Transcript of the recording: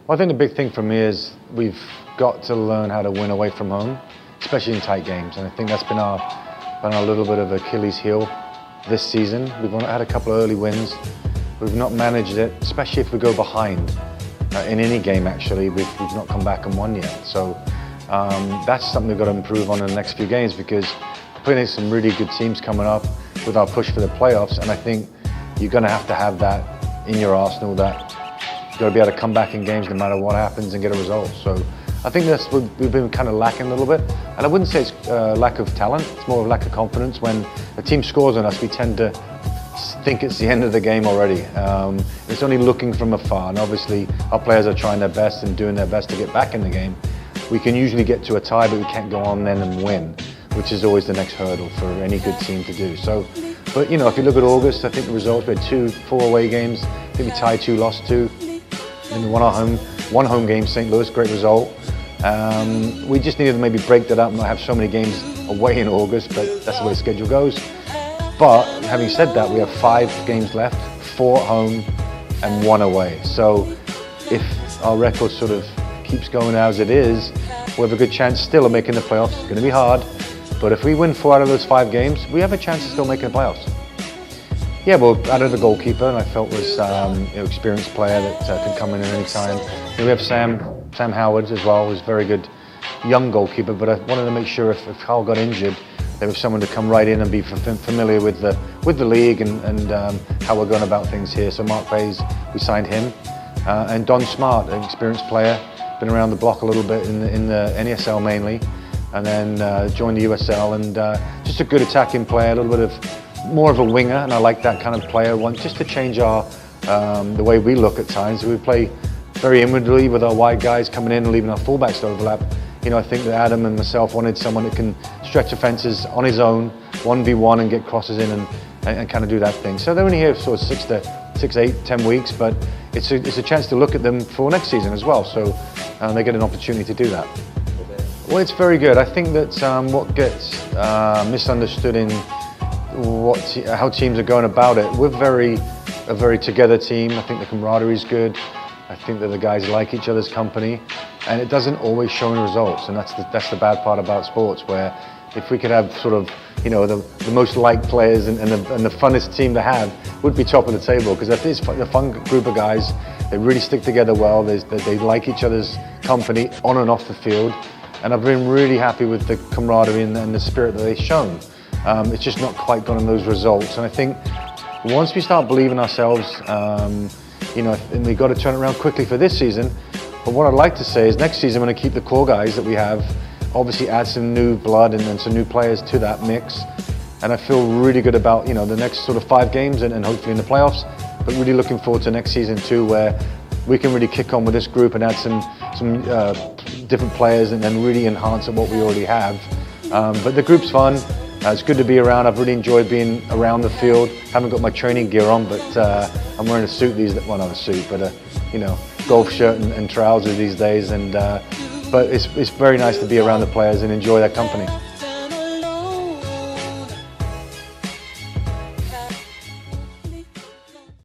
Well, I think the big thing for me is we've got to learn how to win away from home, especially in tight games. And I think that's been our little bit of Achilles heel this season. We've had a couple of early wins. We've not managed it, especially if we go behind in any game. Actually, we've not come back and won yet. So that's something we've got to improve on in the next few games, because we're playing some really good teams coming up with our push for the playoffs. And I think you're going to have that in your arsenal, that you've got to be able to come back in games no matter what happens and get a result. So I think that's what we've been kind of lacking a little bit. And I wouldn't say it's lack of talent, it's more of lack of confidence. When a team scores on us, we tend to think it's the end of the game already. It's only looking from afar, and obviously our players are trying their best and doing their best to get back in the game. We can usually get to a tie, but we can't go on then and win, which is always the next hurdle for any good team to do. So, but you know, if you look at August, I think the results, we had 4 away games. I think we tied 2, lost 2. And we won one home game, St. Louis, great result. We just needed to maybe break that up and not have so many games away in August, but that's the way the schedule goes. But having said that, we have 5 games left, 4 at home and 1 away. So if our record sort of keeps going as it is, we have a good chance still of making the playoffs. It's going to be hard, but if we win 4 out of those 5 games, we have a chance of still making the playoffs. Yeah, well, added the goalkeeper, and I felt was an experienced player that could come in at any time. We have Sam Howard as well, who's a very good young goalkeeper, but I wanted to make sure if Carl got injured, there was someone to come right in and be familiar with the league and how we're going about things here. So Mark Bayes, we signed him, and Don Smart, an experienced player, been around the block a little bit in the NESL mainly, and then joined the USL, and just a good attacking player, a little bit of more of a winger, and I like that kind of player. One just to change our the way we look at times. We play very inwardly with our wide guys coming in and leaving our fullbacks to overlap. You know, I think that Adam and myself wanted someone that can stretch offences on his own, 1v1, and get crosses in and kind of do that thing. So they're only here for sort of 6, 8, 10 weeks, but it's a chance to look at them for next season as well. So they get an opportunity to do that. Well, it's very good. I think that what gets misunderstood in how teams are going about it, we're a very together team. I think the camaraderie is good. I think that the guys like each other's company, and it doesn't always show in results, and that's the bad part about sports, where if we could have sort of, you know, the most liked players and the funnest team to have would be top of the table, because it's a fun group of guys. They really stick together well. They like each other's company on and off the field, and I've been really happy with the camaraderie and the spirit that they've shown. It's just not quite gotten those results, and I think once we start believing ourselves, you know, and we've got to turn it around quickly for this season. But what I'd like to say is next season I'm going to keep the core guys that we have, obviously add some new blood and some new players to that mix, and I feel really good about, you know, the next sort of 5 games and hopefully in the playoffs, but really looking forward to next season too, where we can really kick on with this group and add some different players and then really enhance what we already have. But the group's fun. It's good to be around. I've really enjoyed being around the field. Haven't got my training gear on, but I'm wearing a suit well, not a suit, but you know, golf shirt and trousers these days. And but it's very nice to be around the players and enjoy their company.